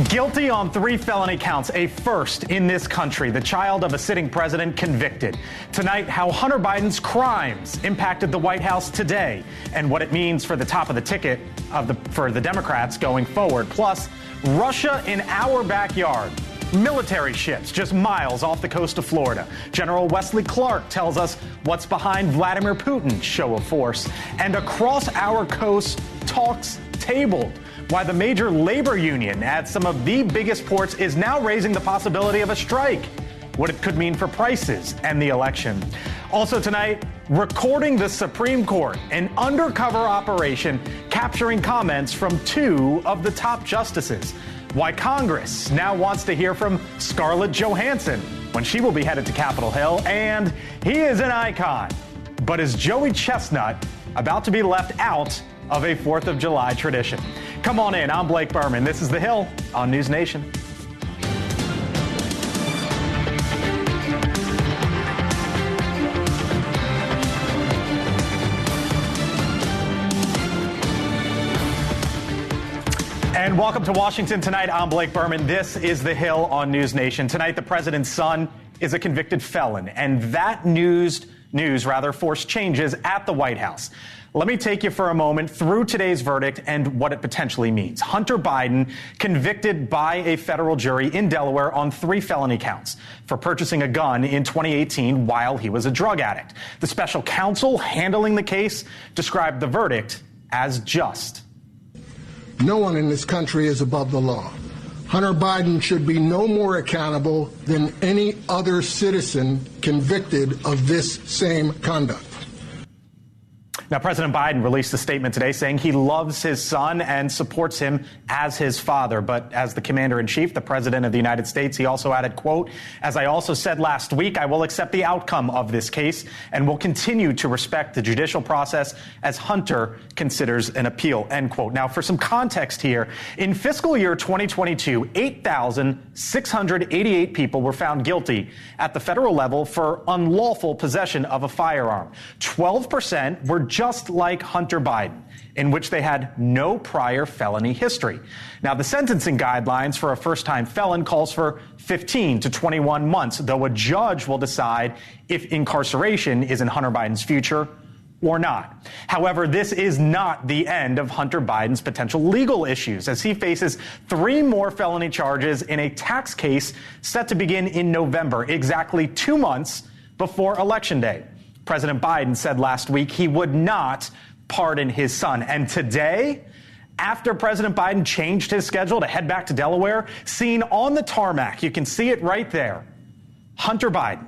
Guilty on 3 felony counts, a first in this country. The child of a sitting president convicted. Tonight, how Hunter Biden's crimes impacted the White House today and what it means for the top of the ticket for the Democrats going forward. Plus, Russia in our backyard. Military ships just miles off the coast of Florida. General Wesley Clark tells us what's behind Vladimir Putin's show of force. And across our coast, talks tabled. Why the major labor union at some of the biggest ports is now raising the possibility of a strike. What it could mean for prices and the election. Also tonight, recording the Supreme Court, an undercover operation capturing comments from 2 of the top justices. Why Congress now wants to hear from Scarlett Johansson when she will be headed to Capitol Hill. And he is an icon. But is Joey Chestnut about to be left out of a 4th of July tradition? Come on in. I'm Blake Berman. This is The Hill on NewsNation. And welcome to Washington Tonight. I'm Blake Berman. This is The Hill on NewsNation. Tonight, the president's son is a convicted felon, and that news forced changes at the White House. Let me take you for a moment through today's verdict and what it potentially means. Hunter Biden convicted by a federal jury in Delaware on 3 felony counts for purchasing a gun in 2018 while he was a drug addict. The special counsel handling the case described the verdict as just. No one in this country is above the law. Hunter Biden should be no more accountable than any other citizen convicted of this same conduct. Now, President Biden released a statement today saying he loves his son and supports him as his father. But as the commander-in-chief, the president of the United States, he also added, quote, "As I also said last week, I will accept the outcome of this case and will continue to respect the judicial process as Hunter considers an appeal," end quote. Now, for some context here, in fiscal year 2022, 8,688 people were found guilty at the federal level for unlawful possession of a firearm. 12% were just like Hunter Biden, in which they had no prior felony history. Now, the sentencing guidelines for a first-time felon calls for 15 to 21 months, though a judge will decide if incarceration is in Hunter Biden's future or not. However, this is not the end of Hunter Biden's potential legal issues, as he faces 3 more felony charges in a tax case set to begin in November, exactly 2 months before Election Day. President Biden said last week he would not pardon his son. And today, after President Biden changed his schedule to head back to Delaware, seen on the tarmac, you can see it right there, Hunter Biden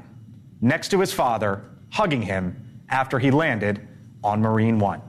next to his father, hugging him after he landed on Marine One.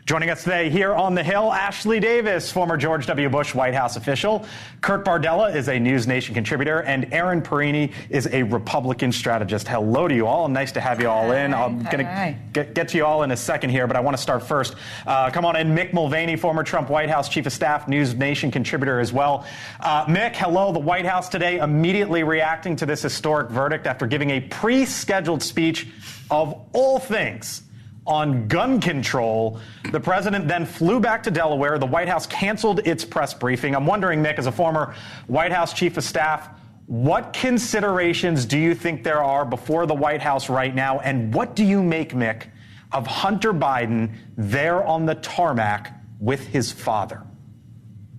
Joining us today here on The Hill, Ashley Davis, former George W. Bush White House official. Kurt Bardella is a NewsNation contributor, and Aaron Perini is a Republican strategist. Hello to you all. Nice to have you all in. I'm going to get to you all in a second here, but I want to start first. Come on in, Mick Mulvaney, former Trump White House chief of staff, NewsNation contributor as well. Mick, hello. The White House today immediately reacting to this historic verdict after giving a pre-scheduled speech of all things on gun control. The president then flew back to Delaware. The White House canceled its press briefing. I'm wondering, Mick, as a former White House chief of staff, what considerations do you think there are before the White House right now? And what do you make, Mick, of Hunter Biden there on the tarmac with his father?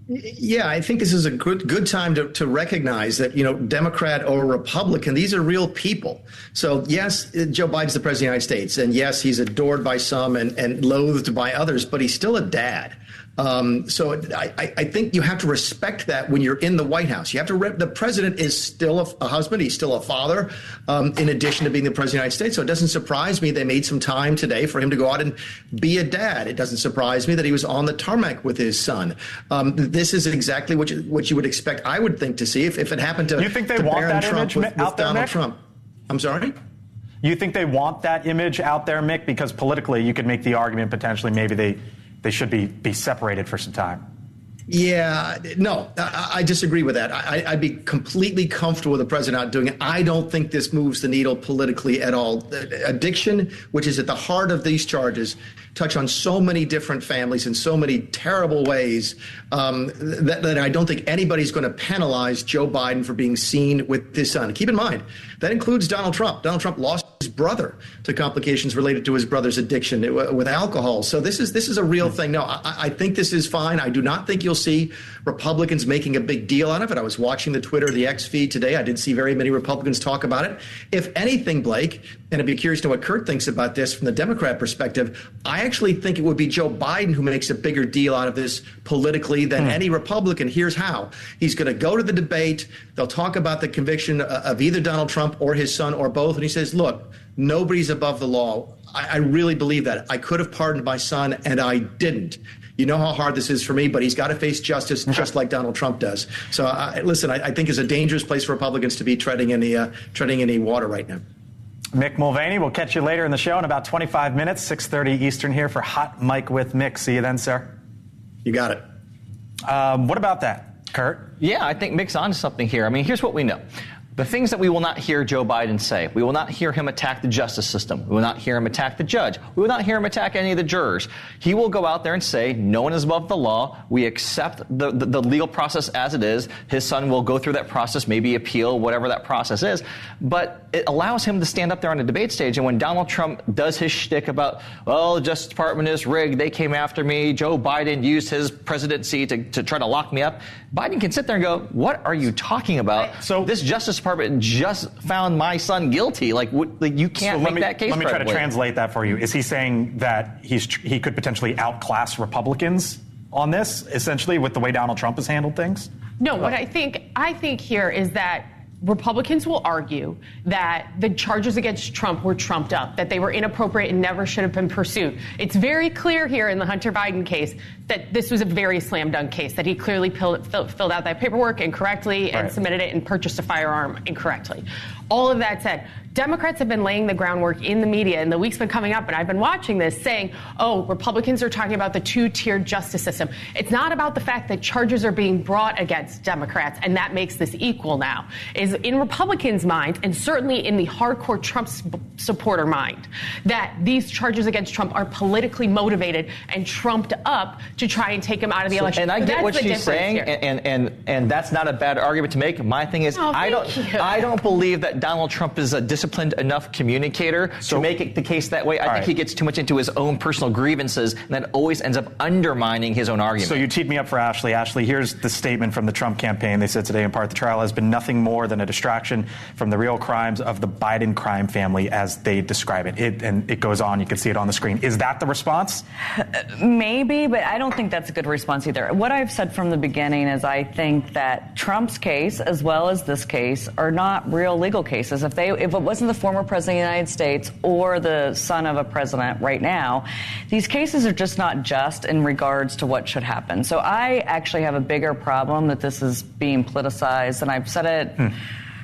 Yeah, I think this is a good time to recognize that, Democrat or Republican, these are real people. So, yes, Joe Biden's the president of the United States, and yes, he's adored by some and loathed by others, but he's still a dad. So I think you have to respect that when you're in the White House. You have to the president is still a husband. He's still a father, in addition to being the president of the United States. So it doesn't surprise me they made some time today for him to go out and be a dad. It doesn't surprise me that he was on the tarmac with his son. This is exactly what you would expect, I would think, to see if it happened to. You think they want that image out there, Donald Mick? Trump. I'm sorry? You think they want that image out there, Mick? Because politically, you could make the argument potentially maybe they should be separated for some time. Yeah, no, I disagree with that. I'd be completely comfortable with the president not doing it. I don't think this moves the needle politically at all. Addiction, which is at the heart of these charges, touch on so many different families in so many terrible ways that I don't think anybody's going to penalize Joe Biden for being seen with his son. Keep in mind, that includes Donald Trump. Donald Trump lost his brother to complications related to his brother's addiction with alcohol. So this is a real thing. No, I think this is fine. I do not think you'll see Republicans making a big deal out of it. I was watching the Twitter, the X feed today. I didn't see very many Republicans talk about it. If anything, Blake, and I'd be curious to know what Kurt thinks about this from the Democrat perspective, I actually think it would be Joe Biden who makes a bigger deal out of this politically than any Republican. Here's how. He's going to go to the debate. They'll talk about the conviction of either Donald Trump or his son or both. And he says, look, nobody's above the law. I really believe that. I could have pardoned my son, and I didn't. You know how hard this is for me, but he's got to face justice just like Donald Trump does. So, listen, I think it's a dangerous place for Republicans to be treading any water right now. Mick Mulvaney, we'll catch you later in the show in about 25 minutes, 6:30 Eastern here for Hot Mike with Mick. See you then, sir. You got it. What about that, Kurt? Yeah, I think Mick's on to something here. I mean, here's what we know. The things that we will not hear Joe Biden say. We will not hear him attack the justice system. We will not hear him attack the judge. We will not hear him attack any of the jurors. He will go out there and say, no one is above the law. We accept the legal process as it is. His son will go through that process, maybe appeal, whatever that process is. But it allows him to stand up there on the debate stage. And when Donald Trump does his shtick about, well, the Justice Department is rigged, they came after me, Joe Biden used his presidency to try to lock me up, Biden can sit there and go, what are you talking about? So this Justice Department just found my son guilty. Like you can't make that case. Let me try to translate that for you. Is he saying that he could potentially outclass Republicans on this, essentially, with the way Donald Trump has handled things? No, what I think here is that Republicans will argue that the charges against Trump were trumped up, that they were inappropriate and never should have been pursued. It's very clear here in the Hunter Biden case that this was a very slam dunk case, that he clearly filled out that paperwork incorrectly and submitted it and purchased a firearm incorrectly. All of that said, Democrats have been laying the groundwork in the media in the weeks been coming up, and I've been watching this, saying, oh, Republicans are talking about the two-tiered justice system. It's not about the fact that charges are being brought against Democrats, and that makes this equal now. Is in Republicans' minds, and certainly in the hardcore Trump supporter mind, that these charges against Trump are politically motivated and trumped up to try and take him out of the election. And I get what she's saying, and that's not a bad argument to make. My thing is, I don't believe that Donald Trump is a disciplined enough communicator to make it the case that way. I think he gets too much into his own personal grievances, and that always ends up undermining his own argument. So you teed me up for Ashley. Ashley, here's the statement from the Trump campaign. They said today in part, the trial has been nothing more than a distraction from the real crimes of the Biden crime family, as they describe it. And it goes on. You can see it on the screen. Is that the response? Maybe, but I don't think that's a good response either. What I've said from the beginning is I think that Trump's case, as well as this case, are not real legal cases. If it wasn't the former president of the United States or the son of a president right now, these cases are just not just in regards to what should happen. So I actually have a bigger problem that this is being politicized, and I've said it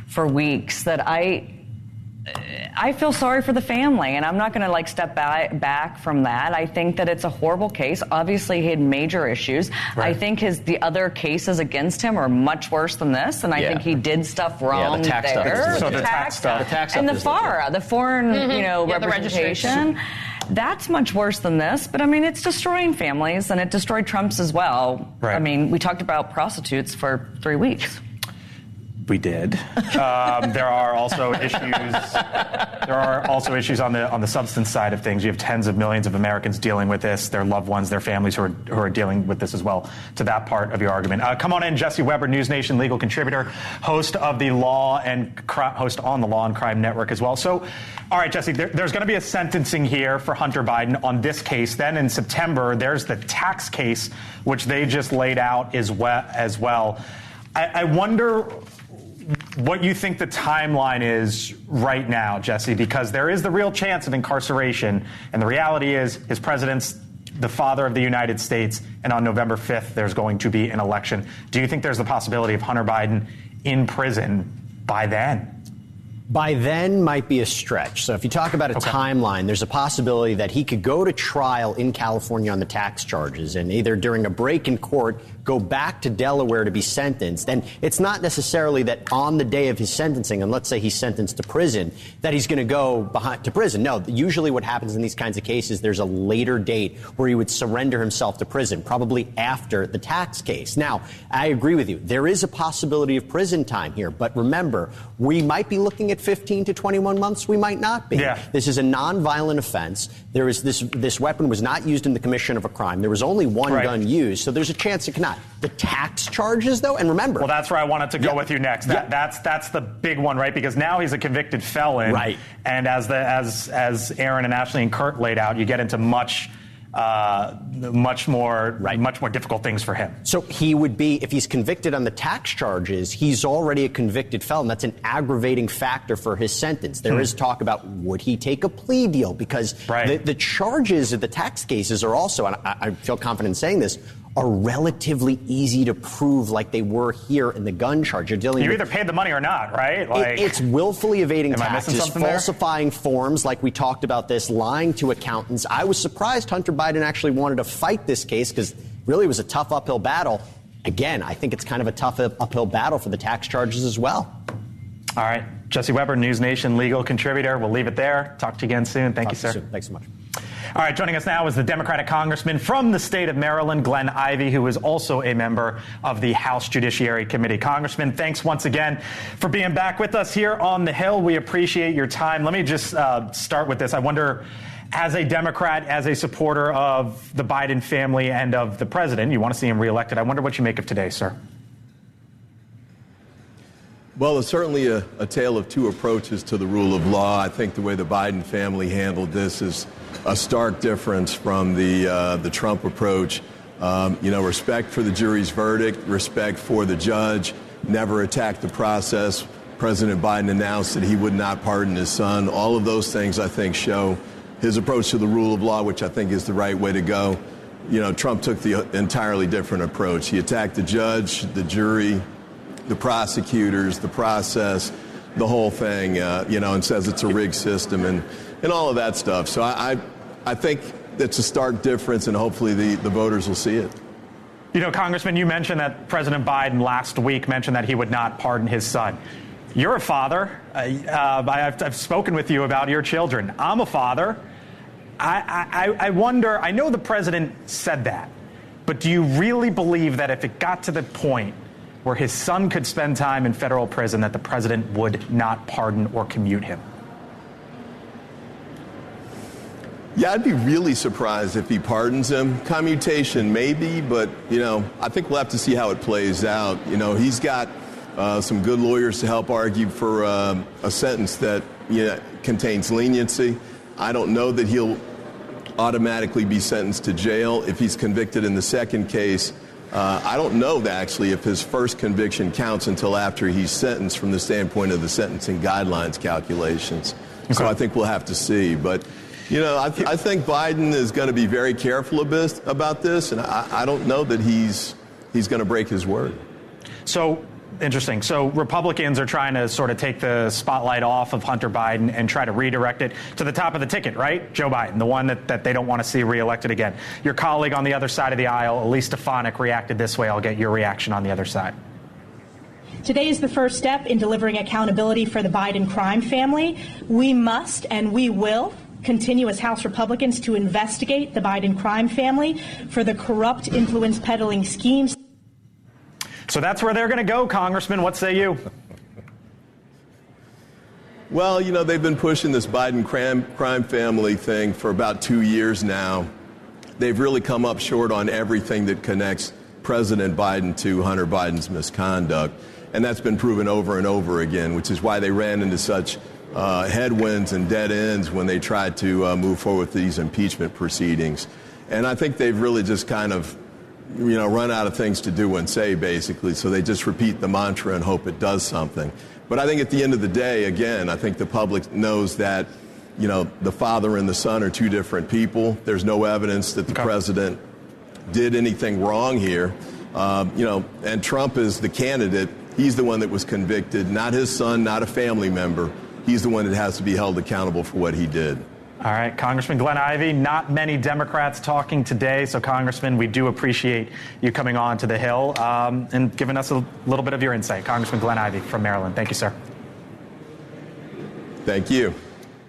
for weeks, that I feel sorry for the family, and I'm not going to step back from that. I think that it's a horrible case. Obviously, he had major issues. Right. I think the other cases against him are much worse than this, and I think he did stuff wrong the tax there. Stuff. So the tax stuff. And the FARA, the foreign representation. That's much worse than this, but I mean, it's destroying families, and it destroyed Trump's as well. Right. I mean, we talked about prostitutes for 3 weeks. We did. There are also issues. There are also issues on the substance side of things. You have tens of millions of Americans dealing with this, their loved ones, their families who are dealing with this as well. To that part of your argument, come on in, Jesse Weber, NewsNation legal contributor, host on the Law and Crime Network as well. So, all right, Jesse, there's going to be a sentencing here for Hunter Biden on this case. Then in September, there's the tax case, which they just laid out as well. I wonder what you think the timeline is right now, Jesse, because there is the real chance of incarceration. And the reality is his president's the father of the United States. And on November 5th, there's going to be an election. Do you think there's the possibility of Hunter Biden in prison by then? By then might be a stretch. So if you talk about a timeline, there's a possibility that he could go to trial in California on the tax charges and either during a break in court go back to Delaware to be sentenced. And it's not necessarily that on the day of his sentencing, and let's say he's sentenced to prison, that he's going to go to prison. No, usually what happens in these kinds of cases, there's a later date where he would surrender himself to prison, probably after the tax case. Now, I agree with you. There is a possibility of prison time here. But remember, we might be looking at 15 to 21 months. We might not be. Yeah. This is a nonviolent offense. There is this weapon was not used in the commission of a crime. There was only one gun used. So there's a chance it cannot. The tax charges, though, and remember. Well, that's where I wanted to go with you next. That's the big one, right? Because now he's a convicted felon. Right. And as Aaron and Ashley and Kurt laid out, you get into much more difficult things for him. So he would be, if he's convicted on the tax charges, he's already a convicted felon. That's an aggravating factor for his sentence. There is talk about would he take a plea deal because the charges of the tax cases are also, and I feel confident in saying this, are relatively easy to prove like they were here in the gun charge. You either paid the money or not, right? It's willfully evading taxes, falsifying forms like we talked about this, lying to accountants. I was surprised Hunter Biden actually wanted to fight this case because really it was a tough uphill battle. Again, I think it's kind of a tough uphill battle for the tax charges as well. All right. Jesse Weber, NewsNation legal contributor. We'll leave it there. Talk to you again soon. Thank you, sir. Thanks so much. All right, joining us now is the Democratic congressman from the state of Maryland, Glenn Ivey, who is also a member of the House Judiciary Committee. Congressman, thanks once again for being back with us here on the Hill. We appreciate your time. Let me just start with this. I wonder, as a Democrat, as a supporter of the Biden family and of the president, you want to see him reelected. I wonder what you make of today, sir. Well, it's certainly a tale of two approaches to the rule of law. I think the way the Biden family handled this is a stark difference from the Trump approach. Respect for the jury's verdict, respect for the judge, never attack the process. President Biden announced that he would not pardon his son. All of those things, I think, show his approach to the rule of law, which I think is the right way to go. Trump took the entirely different approach. He attacked the judge, the jury, the prosecutors, the process, the whole thing, and says it's a rigged system and all of that stuff. So I think it's a stark difference, and hopefully the voters will see it. Congressman, you mentioned that President Biden last week mentioned that he would not pardon his son. You're a father. I've spoken with you about your children. I'm a father. I wonder, I know the president said that, but do you really believe that if it got to the point where his son could spend time in federal prison, that the president would not pardon or commute him? Yeah, I'd be really surprised if he pardons him. Commutation, maybe, but, I think we'll have to see how it plays out. He's got some good lawyers to help argue for a sentence that contains leniency. I don't know that he'll automatically be sentenced to jail if he's convicted in the second case. I don't know, actually, if his first conviction counts until after he's sentenced from the standpoint of the sentencing guidelines calculations. Okay. So I think we'll have to see. But, I think Biden is going to be very careful about this, and I don't know that he's going to break his word. So, interesting. So Republicans are trying to sort of take the spotlight off of Hunter Biden and try to redirect it to the top of the ticket, right? Joe Biden, the one that they don't want to see reelected again. Your colleague on the other side of the aisle, Elise Stefanik, reacted this way. I'll get your reaction on the other side. Today is the first step in delivering accountability for the Biden crime family. We must and we will continue as House Republicans to investigate the Biden crime family for the corrupt influence peddling schemes. So that's where they're going to go, Congressman. What say you? Well, they've been pushing this Biden crime family thing for about 2 years now. They've really come up short on everything that connects President Biden to Hunter Biden's misconduct. And that's been proven over and over again, which is why they ran into such headwinds and dead ends when they tried to move forward with these impeachment proceedings. And I think they've really just kind of run out of things to do and say, basically. So they just repeat the mantra and hope it does something. But I think at the end of the day, again, I think the public knows that, the father and the son are two different people. There's no evidence that the president did anything wrong here. And Trump is the candidate. He's the one that was convicted, not his son, not a family member. he's the one that has to be held accountable for what he did. All right, Congressman Glenn Ivey, not many Democrats talking today. So, Congressman, we do appreciate you coming on to the Hill and giving us a little bit of your insight. Congressman Glenn Ivey from Maryland. Thank you, sir. Thank you.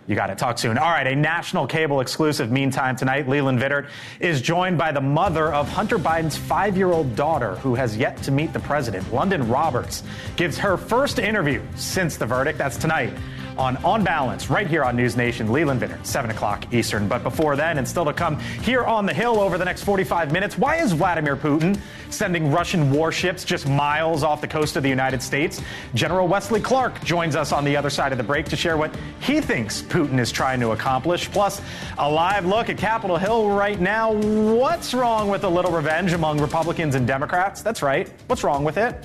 You got it. Talk soon. All right, a national cable exclusive. Meantime, tonight, Leland Vittert is joined by the mother of Hunter Biden's 5-year-old daughter, who has yet to meet the president. London Roberts gives her first interview since the verdict. That's tonight on Balance, right here on NewsNation. Leland Vittert, 7 o'clock Eastern. But before then, and still to come here on the Hill over the next 45 minutes, why is Vladimir Putin sending Russian warships just miles off the coast of the United States? General Wesley Clark joins us on the other side of the break to share what he thinks Putin is trying to accomplish. Plus, a live look at Capitol Hill right now. What's wrong with a little revenge among Republicans and Democrats? That's right. What's wrong with it?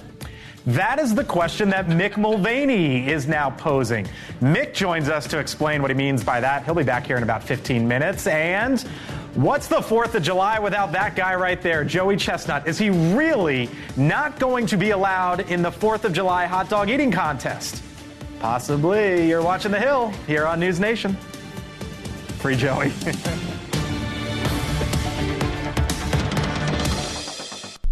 That is the question that Mick Mulvaney is now posing. Mick joins us to explain what he means by that. He'll be back here in about 15 minutes. And what's the 4th of July without that guy right there, Joey Chestnut? Is he really not going to be allowed in the 4th of July hot dog eating contest? Possibly. You're watching The Hill here on News Nation. Free Joey.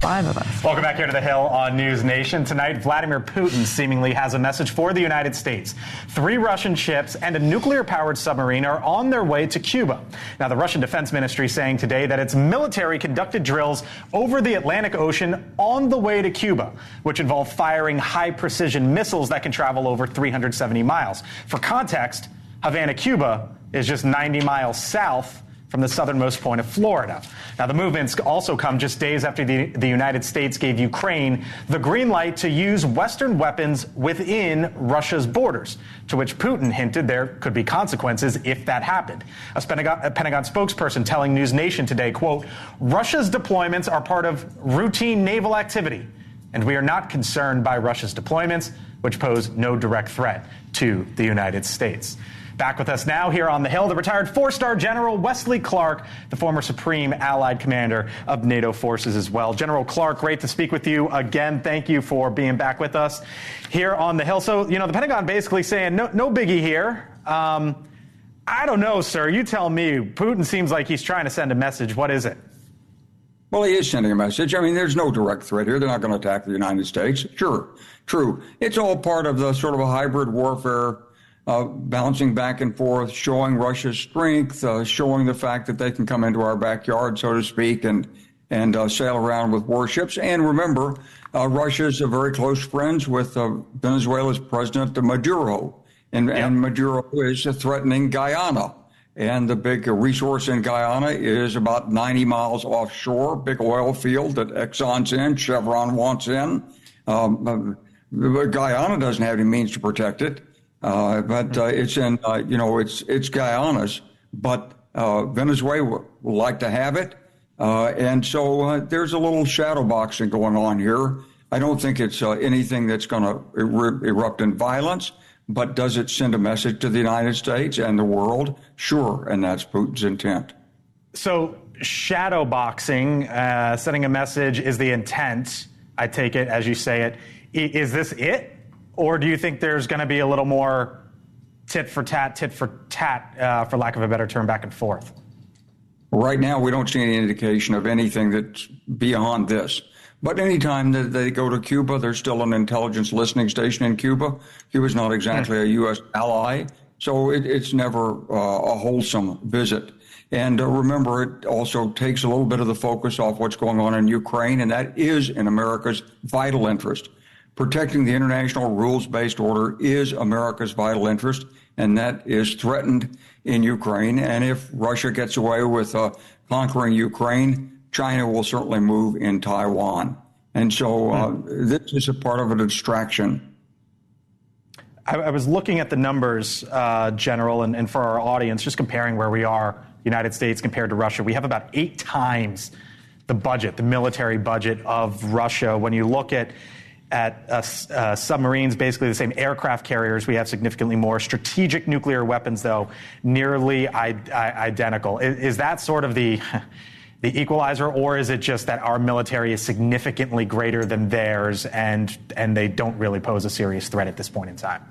5 of us. Welcome back here to The Hill on News Nation. Tonight, Vladimir Putin seemingly has a message for the United States. 3 Russian ships and a nuclear-powered submarine are on their way to Cuba. Now, the Russian Defense Ministry saying today that its military conducted drills over the Atlantic Ocean on the way to Cuba, which involve firing high-precision missiles that can travel over 370 miles. For context, Havana, Cuba is just 90 miles south from the southernmost point of Florida. Now, the movements also come just days after the United States gave Ukraine the green light to use Western weapons within Russia's borders, to which Putin hinted there could be consequences if that happened. A Pentagon spokesperson telling News Nation today, quote, "Russia's deployments are part of routine naval activity, and we are not concerned by Russia's deployments, which pose no direct threat to the United States." Back with us now here on the Hill, the retired 4-star General Wesley Clark, the former Supreme Allied Commander of NATO forces as well. General Clark, great to speak with you again. Thank you for being back with us here on the Hill. So, the Pentagon basically saying no biggie here. I don't know, sir. You tell me. Putin seems like he's trying to send a message. What is it? Well, he is sending a message. I mean, there's no direct threat here. They're not going to attack the United States. Sure, true. It's all part of the sort of a hybrid warfare, bouncing back and forth, showing Russia's strength, showing the fact that they can come into our backyard, so to speak, and sail around with warships. And remember, Russia's very close friends with Venezuela's President Maduro, and Maduro is threatening Guyana. And the big resource in Guyana is about 90 miles offshore, big oil field that Exxon's in, Chevron wants in. Guyana doesn't have any means to protect it. But it's in, it's Guyana's, but Venezuela would like to have it. And so there's a little shadow boxing going on here. I don't think it's anything that's going to erupt in violence, but does it send a message to the United States and the world? Sure, and that's Putin's intent. So shadow boxing, sending a message is the intent, I take it, as you say it. Is this it? Or do you think there's going to be a little more tit for tat, for lack of a better term, back and forth? Right now, we don't see any indication of anything that's beyond this. But anytime that they go to Cuba, there's still an intelligence listening station in Cuba. Cuba's not exactly a U.S. ally, so it's never a wholesome visit. And remember, it also takes a little bit of the focus off what's going on in Ukraine, and that is in America's vital interest. Protecting the international rules-based order is America's vital interest, and that is threatened in Ukraine. And if Russia gets away with conquering Ukraine, China will certainly move in Taiwan. And so this is a part of a distraction. I was looking at the numbers, General, and for our audience, just comparing where we are, United States compared to Russia. We have about 8 times the budget, the military budget of Russia. When you look at submarines, basically the same aircraft carriers, we have significantly more. Strategic nuclear weapons, though, nearly identical. Is that sort of the equalizer, or is it just that our military is significantly greater than theirs and they don't really pose a serious threat at this point in time?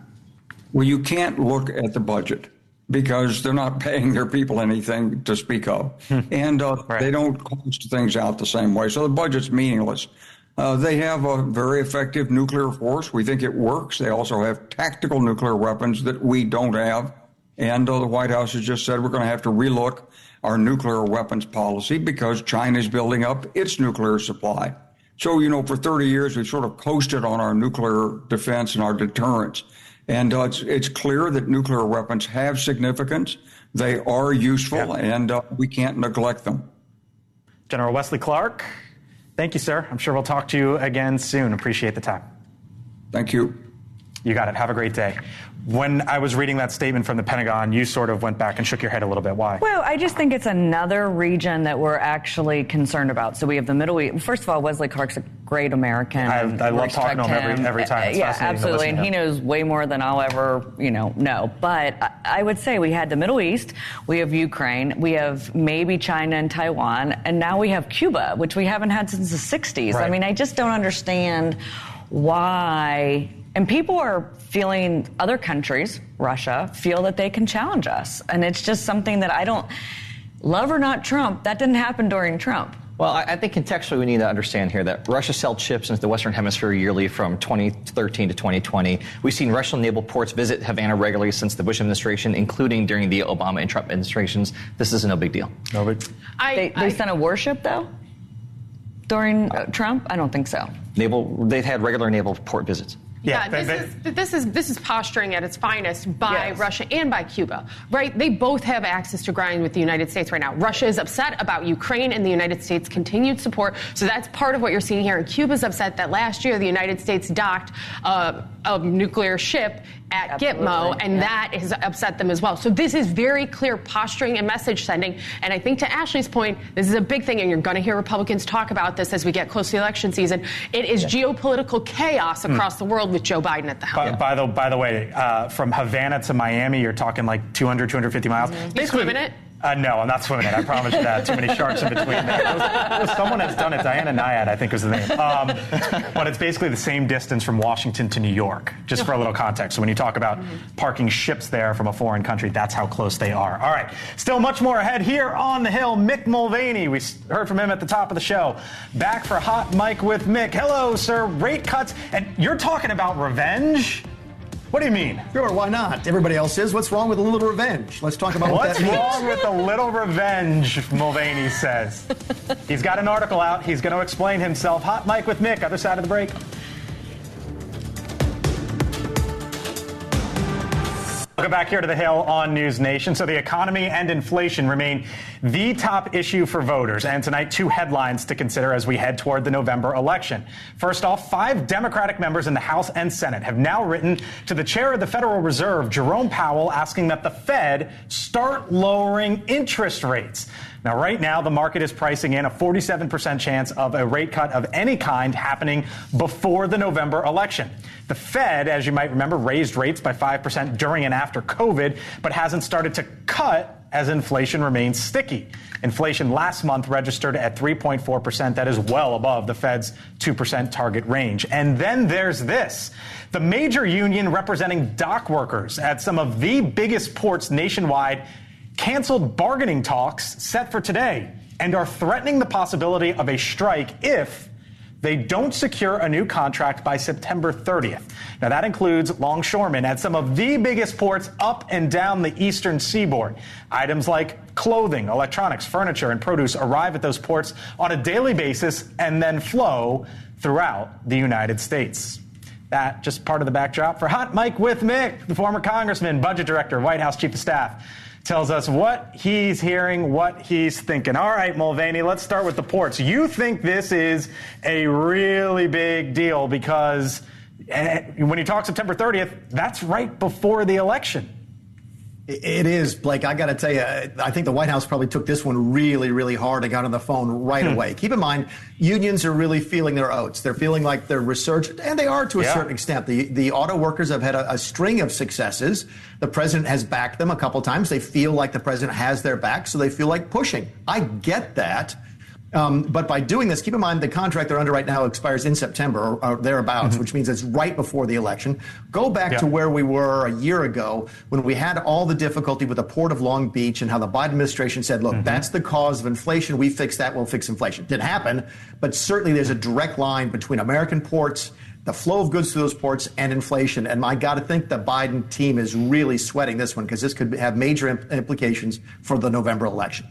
Well, you can't look at the budget because they're not paying their people anything to speak of. And they don't cost things out the same way. So the budget's meaningless. They have a very effective nuclear force. We think it works. They also have tactical nuclear weapons that we don't have. And the White House has just said we're going to have to relook our nuclear weapons policy because China's building up its nuclear supply. So, for 30 years, we've sort of coasted on our nuclear defense and our deterrence. And it's clear that nuclear weapons have significance. They are useful, and we can't neglect them. General Wesley Clark, thank you, sir. I'm sure we'll talk to you again soon. Appreciate the time. Thank you. You got it. Have a great day. When I was reading that statement from the Pentagon, you sort of went back and shook your head a little bit. Why? Well, I just think it's another region that we're actually concerned about. So we have the Middle East. First of all, Wesley Clark's a great American. I love talking to him every time. It's yeah, absolutely. And he knows way more than I'll ever, know. But I would say we had the Middle East, we have Ukraine, we have maybe China and Taiwan, and now we have Cuba, which we haven't had since the 60s. Right. I mean, I just don't understand why. And people are feeling, other countries, Russia, feel that they can challenge us. And it's just something that I don't, love or not Trump, that didn't happen during Trump. Well, I think contextually we need to understand here that Russia sells chips into the Western Hemisphere yearly from 2013 to 2020. We've seen Russian naval ports visit Havana regularly since the Bush administration, including during the Obama and Trump administrations. This is no big deal. No big. They sent a warship, though, during Trump? I don't think so. They've had regular naval port visits. Yeah, this is posturing at its finest by Russia and by Cuba, right? They both have access to grind with the United States right now. Russia is upset about Ukraine and the United States' continued support, so that's part of what you're seeing here. And Cuba's upset that last year the United States docked a nuclear ship at Gitmo, and that has upset them as well. So this is very clear posturing and message sending. And I think to Ashley's point, this is a big thing, and you're going to hear Republicans talk about this as we get close to the election season. It is geopolitical chaos across the world with Joe Biden at the helm. By the way, from Havana to Miami, you're talking like 200, 250 miles. You swimming it? No, I'm not swimming it. I promise you that. Too many sharks in between there. Someone has done it. Diana Nyad, I think, was the name. But it's basically the same distance from Washington to New York, just for a little context. So when you talk about parking ships there from a foreign country, that's how close they are. All right. Still much more ahead here on the Hill. Mick Mulvaney. We heard from him at the top of the show. Back for Hot Mike with Mick. Hello, sir. Rate cuts. And you're talking about revenge? What do you mean? Sure, why not? Everybody else is. What's wrong with a little revenge? Let's talk about what that means. What's wrong with a little revenge, Mulvaney says. He's got an article out. He's going to explain himself. Hot Mike with Mick, other side of the break. Welcome back here to the Hill on NewsNation. So the economy and inflation remain the top issue for voters. And tonight, two headlines to consider as we head toward the November election. First off, 5 Democratic members in the House and Senate have now written to the chair of the Federal Reserve, Jerome Powell, asking that the Fed start lowering interest rates. Now, right now, the market is pricing in a 47% chance of a rate cut of any kind happening before the November election. The Fed, as you might remember, raised rates by 5% during and after COVID, but hasn't started to cut as inflation remains sticky. Inflation last month registered at 3.4%. That is well above the Fed's 2% target range. And then there's this. The major union representing dock workers at some of the biggest ports nationwide canceled bargaining talks set for today and are threatening the possibility of a strike if they don't secure a new contract by September 30th. Now, that includes longshoremen at some of the biggest ports up and down the eastern seaboard. Items like clothing, electronics, furniture, and produce arrive at those ports on a daily basis and then flow throughout the United States. That just part of the backdrop for Hot Mike with Mick, the former congressman, budget director, White House chief of staff. Tells us what he's hearing, what he's thinking. All right, Mulvaney, let's start with the ports. You think this is a really big deal because when you talk September 30th, that's right before the election. It is, Blake. I got to tell you, I think the White House probably took this one really, really hard and got on the phone right away. Keep in mind, unions are really feeling their oats. They're feeling like they're resurgent, and they are to a certain extent. The auto workers have had a string of successes. The president has backed them a couple times. They feel like the president has their back, so they feel like pushing. I get that. But by doing this, keep in mind the contract they're under right now expires in September or thereabouts, which means it's right before the election. Go back to where we were a year ago when we had all the difficulty with the Port of Long Beach and how the Biden administration said, look, that's the cause of inflation. We fix that. We'll fix inflation. Didn't happen. But certainly there's a direct line between American ports, the flow of goods through those ports, and inflation. And I got to think the Biden team is really sweating this one because this could have major implications for the November election.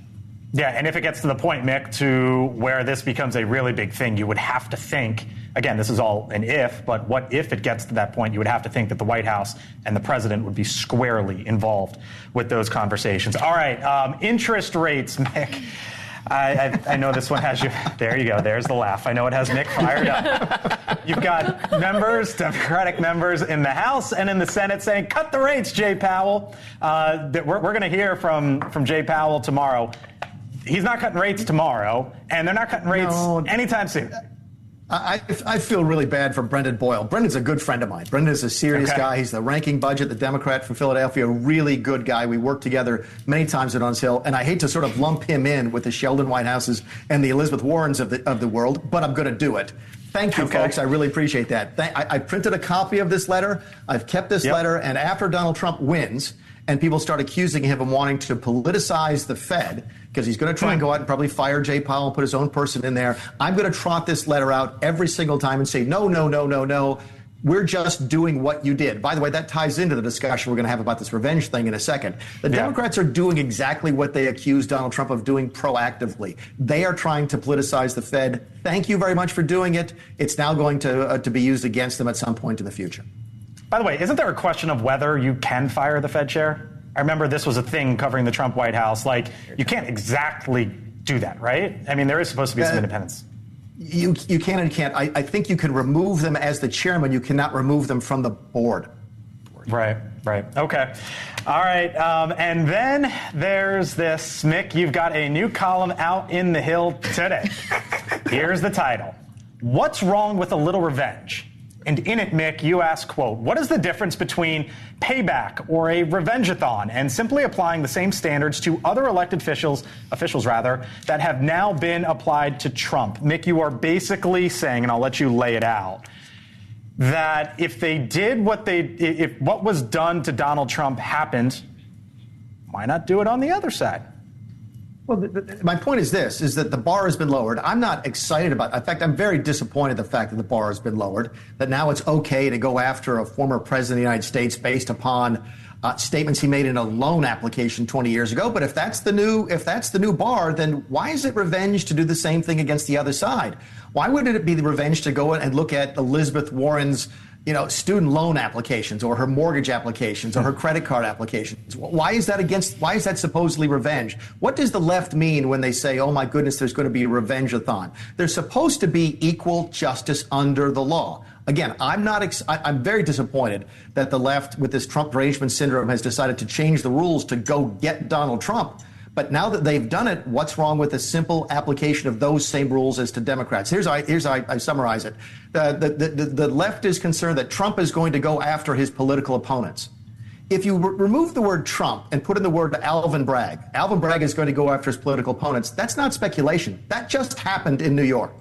Yeah, and if it gets to the point, Mick, to where this becomes a really big thing, you would have to think, again, this is all an if, but what if it gets to that point? You would have to think that the White House and the president would be squarely involved with those conversations. All right, interest rates, Mick. I know this one has you. There you go. There's the laugh. I know it has Mick fired up. You've got Democratic members in the House and in the Senate saying, cut the rates, Jay Powell. We're going to hear from Jay Powell tomorrow. He's not cutting rates tomorrow, and they're not cutting rates anytime soon. I feel really bad for Brendan Boyle. Brendan's a good friend of mine. Brendan is a serious guy. He's the ranking budget, the Democrat from Philadelphia, a really good guy. We worked together many times at On Hill, and I hate to sort of lump him in with the Sheldon Whitehouses and the Elizabeth Warrens of the world, but I'm going to do it. Thank you, folks. I really appreciate that. I printed a copy of this letter. I've kept this letter, and after Donald Trump wins, and people start accusing him of wanting to politicize the Fed, because he's going to try and go out and probably fire Jay Powell and put his own person in there. I'm going to trot this letter out every single time and say, no. We're just doing what you did. By the way, that ties into the discussion we're going to have about this revenge thing in a second. The Democrats are doing exactly what they accused Donald Trump of doing proactively. They are trying to politicize the Fed. Thank you very much for doing it. It's now going to be used against them at some point in the future. By the way, isn't there a question of whether you can fire the Fed chair? I remember this was a thing covering the Trump White House. Like, you can't exactly do that, right? I mean, there is supposed to be some independence. You can and can't. I think you can remove them as the chairman. You cannot remove them from the board. Right. Okay. All right. And then there's this, Mick, you've got a new column out in The Hill today. Here's the title. What's wrong with a little revenge? And in it, Mick, you ask, quote, what is the difference between payback or a revenge-a-thon and simply applying the same standards to other elected officials that have now been applied to Trump? Mick, you are basically saying, and I'll let you lay it out, that if they did if what was done to Donald Trump happened, why not do it on the other side? Well, my point is this, is that the bar has been lowered. I'm not excited about it. In fact, I'm very disappointed the fact that the bar has been lowered, that now it's okay to go after a former president of the United States based upon statements he made in a loan application 20 years ago. But if that's the new bar, then why is it revenge to do the same thing against the other side? Why would it be the revenge to go and look at Elizabeth Warren's student loan applications or her mortgage applications or her credit card applications? Why is that supposedly revenge? What does the left mean when they say, oh my goodness, there's going to be a revenge-a-thon? There's supposed to be equal justice under the law. Again, I'm very disappointed that the left with this Trump derangement syndrome has decided to change the rules to go get Donald Trump. But now that they've done it, what's wrong with a simple application of those same rules as to Democrats? Here's how I summarize it. The left is concerned that Trump is going to go after his political opponents. If you remove the word Trump and put in the word Alvin Bragg is going to go after his political opponents. That's not speculation. That just happened in New York.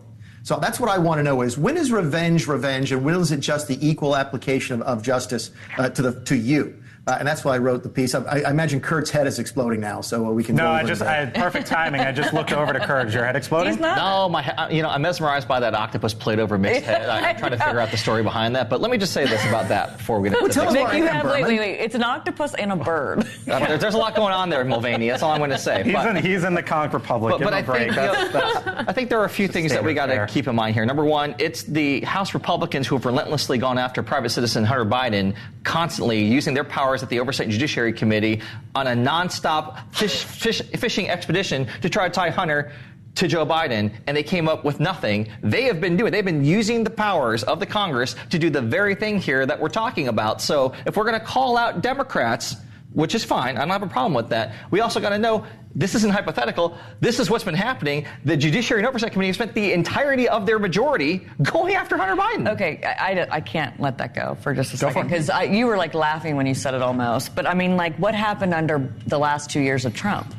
So that's what I want to know is, when is revenge, and when is it just the equal application of justice to you? And that's why I wrote the piece. I imagine Kurt's head is exploding now, so we can. No, I had perfect timing. I just looked over to Kurt. Is your head exploding? He's not. No, I'm mesmerized by that octopus plate over Mick's head. I'm trying to figure out the story behind that. But let me just say this about that before we get into tell us the more. Wait. It's an octopus and a bird. There's a lot going on there, Mulvaney. That's all I'm going to say. He's in the Conch Republic. But I think there are a few things that we got to keep in mind here. Number one, it's the House Republicans who have relentlessly gone after private citizen Hunter Biden, constantly using their powers at the Oversight and Judiciary Committee on a nonstop fishing expedition to try to tie Hunter to Joe Biden, and they came up with nothing. They've been using the powers of the Congress to do the very thing here that we're talking about. So if we're going to call out Democrats, which is fine, I don't have a problem with that, we also got to know this isn't hypothetical. This is what's been happening. The Judiciary and Oversight Committee spent the entirety of their majority going after Hunter Biden. Okay, I can't let that go for just a second, because you were laughing when you said it almost. But I mean, what happened under the last 2 years of Trump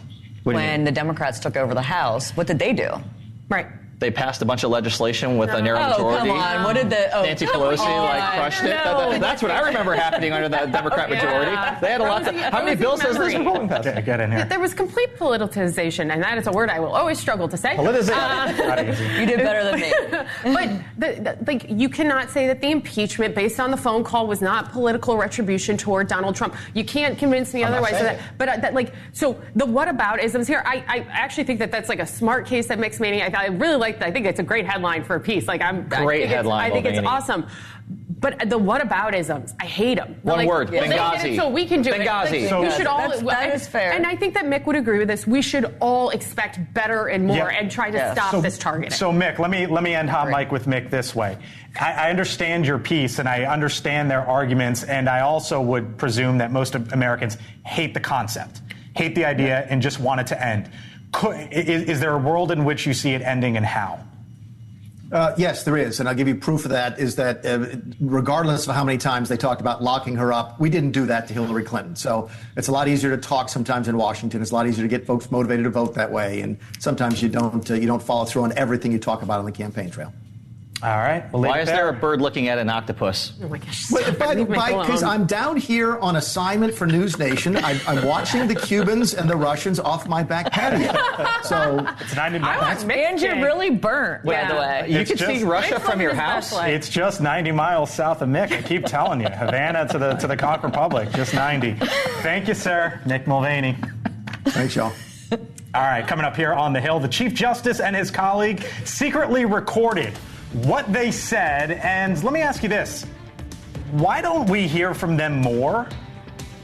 when the Democrats took over the House? What did they do? Right. They passed a bunch of legislation with a narrow majority. Oh, come on. What did Nancy Pelosi crushed it? No. That's what I remember happening under the Democrat majority. They had a lot of... How many bills has this been rolling past? Get in here. There was complete politicization, and that is a word I will always struggle to say. Politicization. You did better than me. But you cannot say that the impeachment, based on the phone call, was not political retribution toward Donald Trump. You can't convince me otherwise. But so the whataboutisms here, I actually think that that's like a smart case that Mixed Meaning. I really I think it's a great headline for a piece. Great headline. I think it's awesome. But the whataboutisms, I hate them. One word, Benghazi. So we can do Benghazi. it. We should all. That is fair. And I think that Mick would agree with this. We should all expect better and more and try to stop this targeting. So Mick, let me end hot mic with Mick this way. I understand your piece and I understand their arguments, and I also would presume that most Americans hate the concept, hate the idea, and just want it to end. Is there a world in which you see it ending, and how? Yes, there is. And I'll give you proof of that is that regardless of how many times they talked about locking her up, we didn't do that to Hillary Clinton. So it's a lot easier to talk sometimes in Washington. It's a lot easier to get folks motivated to vote that way. And sometimes you don't follow through on everything you talk about on the campaign trail. All right. Why is there a bird looking at an octoctopus? Oh my gosh. Because I'm down here on assignment for NewsNation. I'm watching the Cubans and the Russians off my back patio. So it's 90 miles. And you're really burnt, by the way. You can see Russia from your house. It's just 90 miles south of Mick. I keep telling you, Havana to the Conch Republic, just 90. Thank you, sir, Mick Mulvaney. Thanks, y'all. All right, coming up here on the Hill, the Chief Justice and his colleague secretly recorded what they said, and let me ask you this. Why don't we hear from them more?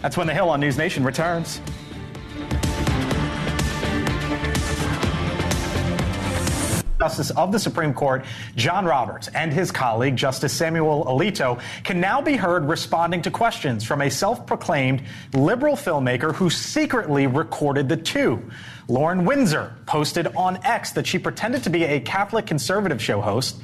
That's when the Hill on NewsNation returns. Justice of the Supreme Court, John Roberts, and his colleague, Justice Samuel Alito, can now be heard responding to questions from a self-proclaimed liberal filmmaker who secretly recorded the two. Lauren Windsor posted on X that she pretended to be a Catholic conservative show host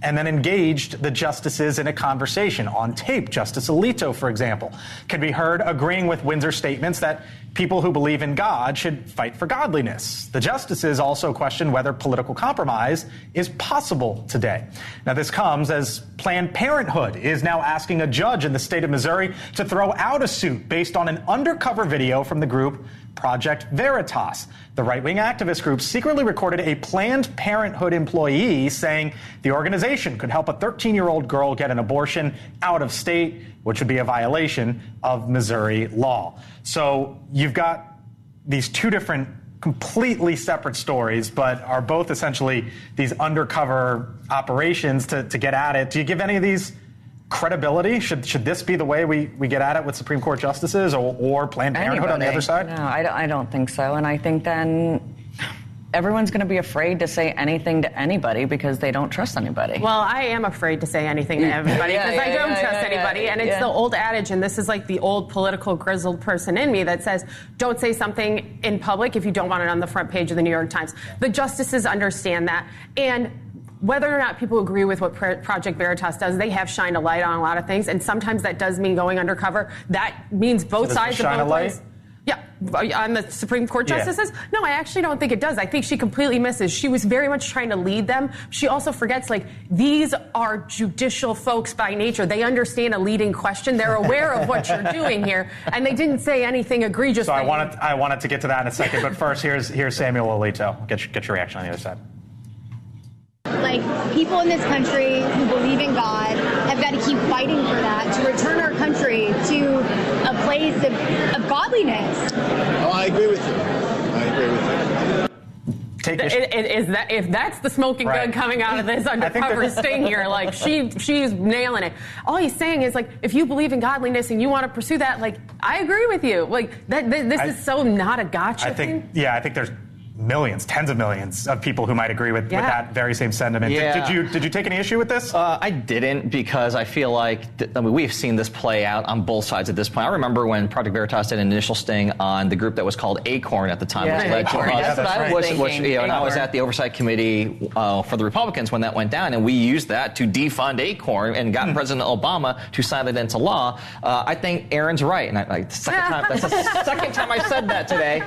and then engaged the justices in a conversation on tape. Justice Alito, for example, can be heard agreeing with Windsor's statements that people who believe in God should fight for godliness. The justices also question whether political compromise is possible today. Now, this comes as Planned Parenthood is now asking a judge in the state of Missouri to throw out a suit based on an undercover video from the group Project Veritas. The right-wing activist group secretly recorded a Planned Parenthood employee saying the organization could help a 13-year-old girl get an abortion out of state, which would be a violation of Missouri law. So you've got these two different completely separate stories, but are both essentially these undercover operations to get at it. Do you give any of these credibility? Should this be the way we get at it with Supreme Court justices or Planned Parenthood on the other side? No, I don't think so. And I think then everyone's going to be afraid to say anything to anybody because they don't trust anybody. Well, I am afraid to say anything to everybody because I don't trust anybody. And it's the old adage, and this is like the old political grizzled person in me that says, don't say something in public if you don't want it on the front page of the New York Times. The justices understand that. And whether or not people agree with what Project Veritas does, they have shined a light on a lot of things, and sometimes that does mean going undercover. That means both sides of both ways. Yeah, on the Supreme Court justices? Yeah. No, I actually don't think it does. I think she completely misses. She was very much trying to lead them. She also forgets, these are judicial folks by nature. They understand a leading question. They're aware of what you're doing here, and they didn't say anything egregious. So I wanted to get to that in a second, but first, here's Samuel Alito. Get your reaction on the other side. People in this country who believe in God have got to keep fighting for that, to return our country to a place of godliness. Oh, I agree with you. If that's the smoking gun coming out of this undercover sting here, she's nailing it. All he's saying is if you believe in godliness and you want to pursue that, I agree with you. This is so not a gotcha thing. I think there's millions, tens of millions of people who might agree with that very same sentiment. Yeah. Did you take any issue with this? I didn't, because I feel like we've seen this play out on both sides at this point. I remember when Project Veritas did an initial sting on the group that was called Acorn at the time, which led to that's what I was thinking. And I was at the oversight committee for the Republicans when that went down, and we used that to defund Acorn and got President Obama to sign it into law. I think Aaron's right, and that's the second time I said that today.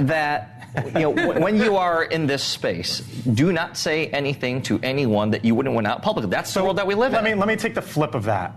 That when you are in this space, do not say anything to anyone that you wouldn't want out publicly. That's the world that we live in. Let me take the flip of that.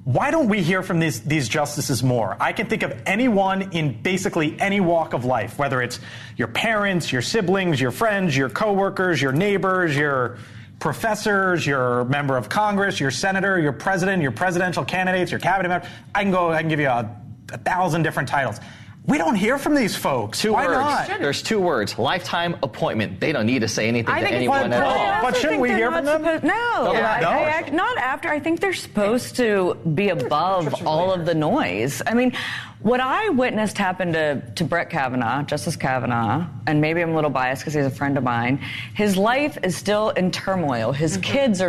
Why don't we hear from these justices more? I can think of anyone in basically any walk of life, whether it's your parents, your siblings, your friends, your coworkers, your neighbors, your professors, your member of Congress, your senator, your president, your presidential candidates, your cabinet member. I can give you a 1,000 different titles. We don't hear from these folks. Why not? There's 2 words. Lifetime appointment. They don't need to say anything to anyone at all. But shouldn't we hear from them? Not after. I think they're supposed to be above all of the noise. I mean, what I witnessed happen to Brett Kavanaugh, Justice Kavanaugh, and maybe I'm a little biased because he's a friend of mine, his life is still in turmoil. His kids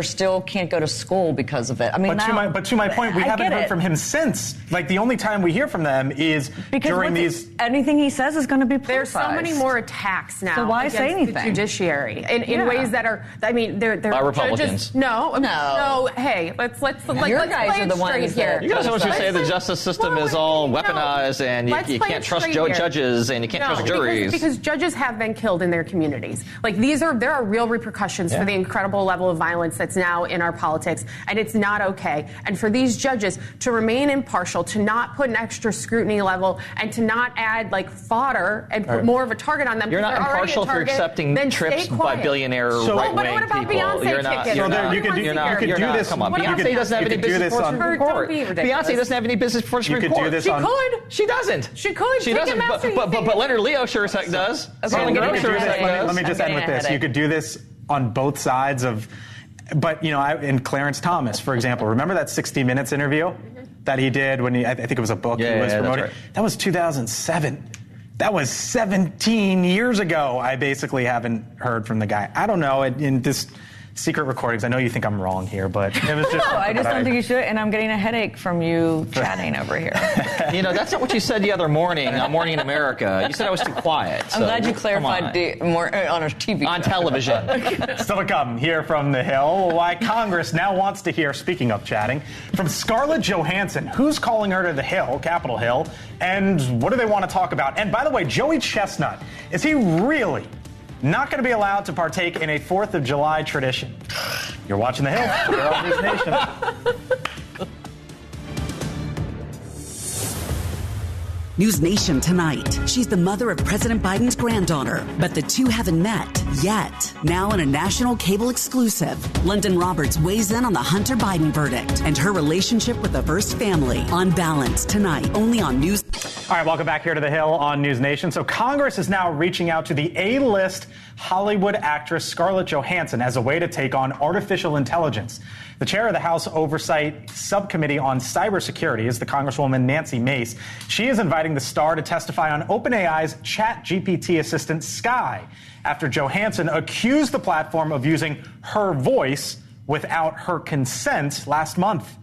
can't go to school because of it. I mean, but to my point, we haven't heard from him since. Like, the only time we hear from them is during these. Anything he says is going to be politicized. There's so many more attacks now. So why say anything? The judiciary in ways that are. I mean, they're by Republicans. Judges, no. Hey, let's your guys are the ones here. You guys are the ones who say the justice system is all weaponized and you can't trust judges and you can't trust juries. Because judges have been killed in their communities. Like, there are real repercussions for the incredible level of violence that's now in our politics, and it's not okay. And for these judges to remain impartial, to not put an extra scrutiny level, and to not add fodder and put more of a target on them. You're not impartial if you're accepting trips by billionaire right-wing people. You're not. You could do this. Come on, Beyonce doesn't have any business before the Supreme Court. Beyonce doesn't have any business before the Supreme Court. She could. She doesn't. She could. She doesn't. But Leonard Leo sure as heck does. Let me just end with this. You could do this on both sides of. But, and Clarence Thomas, for example, remember that 60 Minutes interview that he did when I think it was a book he was promoting? Right. That was 2007. That was 17 years ago. I basically haven't heard from the guy. I don't know. In this secret recordings, I know you think I'm wrong here, but it was just. No, I just don't think you should, and I'm getting a headache from you chatting over here. That's not what you said the other morning on Morning in America. You said I was too quiet. I'm glad you clarified more on a TV. On television. Still to come here from the Hill, why Congress now wants to hear, speaking of chatting, from Scarlett Johansson. Who's calling her to the Hill, Capitol Hill, and what do they want to talk about? And by the way, Joey Chestnut, is he really not going to be allowed to partake in a 4th of July tradition? You're watching The Hill. You're on NewsNation. NewsNation tonight. She's the mother of President Biden's granddaughter, but the two haven't met yet. Now in a national cable exclusive, London Roberts weighs in on the Hunter Biden verdict and her relationship with the First family. On Balance tonight, only on News. All right, welcome back here to The Hill on NewsNation. So Congress is now reaching out to the A-list Hollywood actress Scarlett Johansson as a way to take on artificial intelligence. The chair of the House Oversight Subcommittee on Cybersecurity is the Congresswoman Nancy Mace. She is inviting the star to testify on OpenAI's ChatGPT assistant Sky after Johansson accused the platform of using her voice without her consent last month.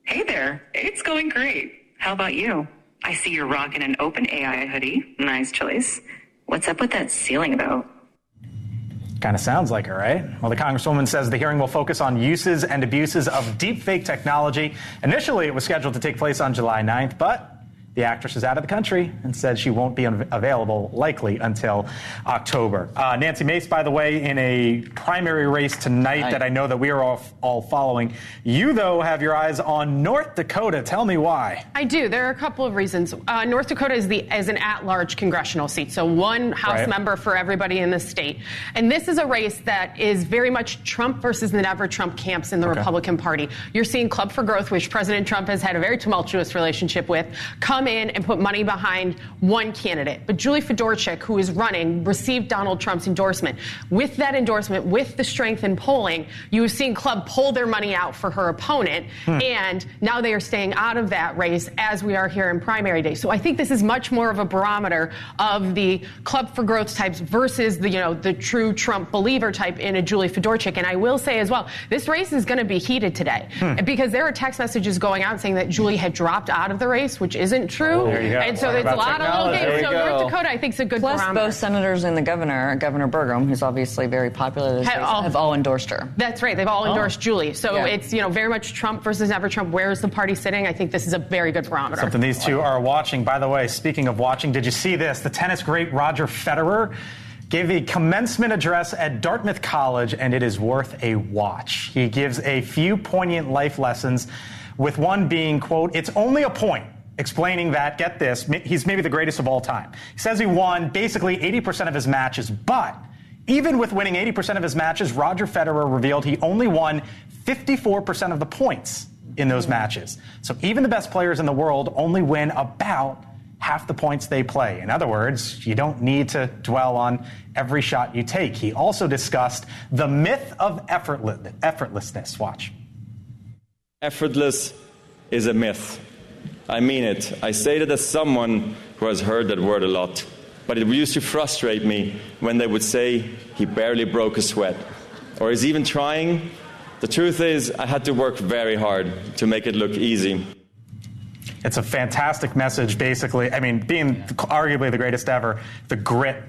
Hey there, it's going great. How about you? I see you're rocking an OpenAI hoodie. Nice choice. What's up with that ceiling about? Kind of sounds like her, right? Well, the Congresswoman says the hearing will focus on uses and abuses of deepfake technology. Initially, it was scheduled to take place on July 9th, but the actress is out of the country and said she won't be available likely until October. Nancy Mace, by the way, in a primary race tonight that I know that we are all following. You, though, have your eyes on North Dakota. Tell me why. I do. There are a couple of reasons. North Dakota is an at-large congressional seat, so one House member for everybody in the state. And this is a race that is very much Trump versus the never Trump camps in the Republican Party. You're seeing Club for Growth, which President Trump has had a very tumultuous relationship with, come in and put money behind one candidate. But Julie Fedorchak, who is running, received Donald Trump's endorsement. With that endorsement, with the strength in polling, you've seen Club pull their money out for her opponent, and now they are staying out of that race as we are here in primary day. So I think this is much more of a barometer of the Club for Growth types versus the true Trump believer type in a Julie Fedorchak. And I will say as well, this race is going to be heated today because there are text messages going out saying that Julie had dropped out of the race, which isn't true. There you go. And so Talk there's a about lot of little technology. games. So There you North go. Dakota, I think, is a good Plus, barometer. both senators and the governor, Governor Burgum, who's obviously very popular this race, have all endorsed her. That's right. They've all endorsed Julie. So it's, very much Trump versus never Trump. Where is the party sitting? I think this is a very good barometer. Something these two are watching. By the way, speaking of watching, did you see this? The tennis great Roger Federer gave a commencement address at Dartmouth College, and it is worth a watch. He gives a few poignant life lessons, with one being, quote, "It's only a point," explaining that, get this, he's maybe the greatest of all time. He says he won basically 80% of his matches, but even with winning 80% of his matches, Roger Federer revealed he only won 54% of the points in those matches. So even the best players in the world only win about half the points they play. In other words, you don't need to dwell on every shot you take. He also discussed the myth of effortlessness. Watch. Effortless is a myth. I mean it. I say that as someone who has heard that word a lot. But it used to frustrate me when they would say he barely broke a sweat, or he's even trying. The truth is, I had to work very hard to make it look easy. It's a fantastic message, basically. I mean, being arguably the greatest ever, the grit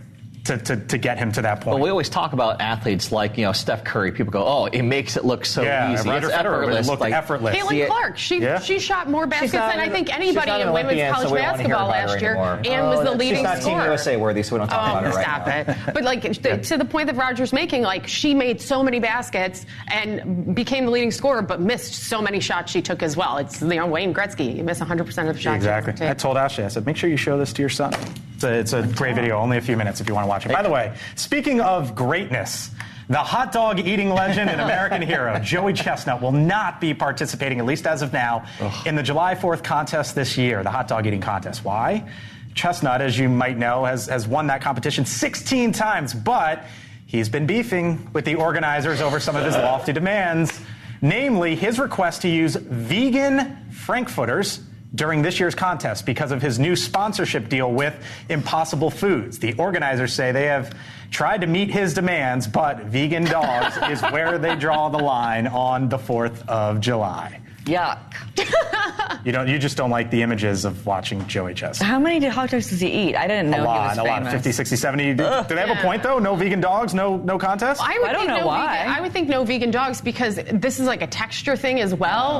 to get him to that point. But we always talk about athletes like, Steph Curry. People go, oh, it makes it look so easy. Roger It's Federer, effortless. it looked effortless. Caitlin Clark, she shot more baskets than I think anybody in women's college basketball last year, and was the leading scorer. She's not Team USA worthy, so we don't talk about it right stop now. it. But to the point that Roger's making, she made so many baskets and became the leading scorer, but missed so many shots she took as well. It's Wayne Gretzky. You miss 100% of the shots. Exactly. I told Ashley, I said, make sure you show this to your son. It's a great video, only a few minutes if you want to watch it. By the way, speaking of greatness, the hot dog eating legend and American hero, Joey Chestnut, will not be participating, at least as of now, in the July 4th contest this year, the hot dog eating contest. Why? Chestnut, as you might know, has won that competition 16 times, but he's been beefing with the organizers over some of his lofty demands, namely his request to use vegan frankfurters during this year's contest because of his new sponsorship deal with Impossible Foods. The organizers say they have tried to meet his demands, but vegan dogs is where they draw the line on the 4th of July. Yuck. You just don't like the images of watching Joey Chestnut. How many hot dogs does he eat? I didn't know he was famous. A lot. 50, 60, 70. Do they have a point, though? No vegan dogs? No contest? I don't know why. I would think no vegan dogs because this is like a texture thing as well.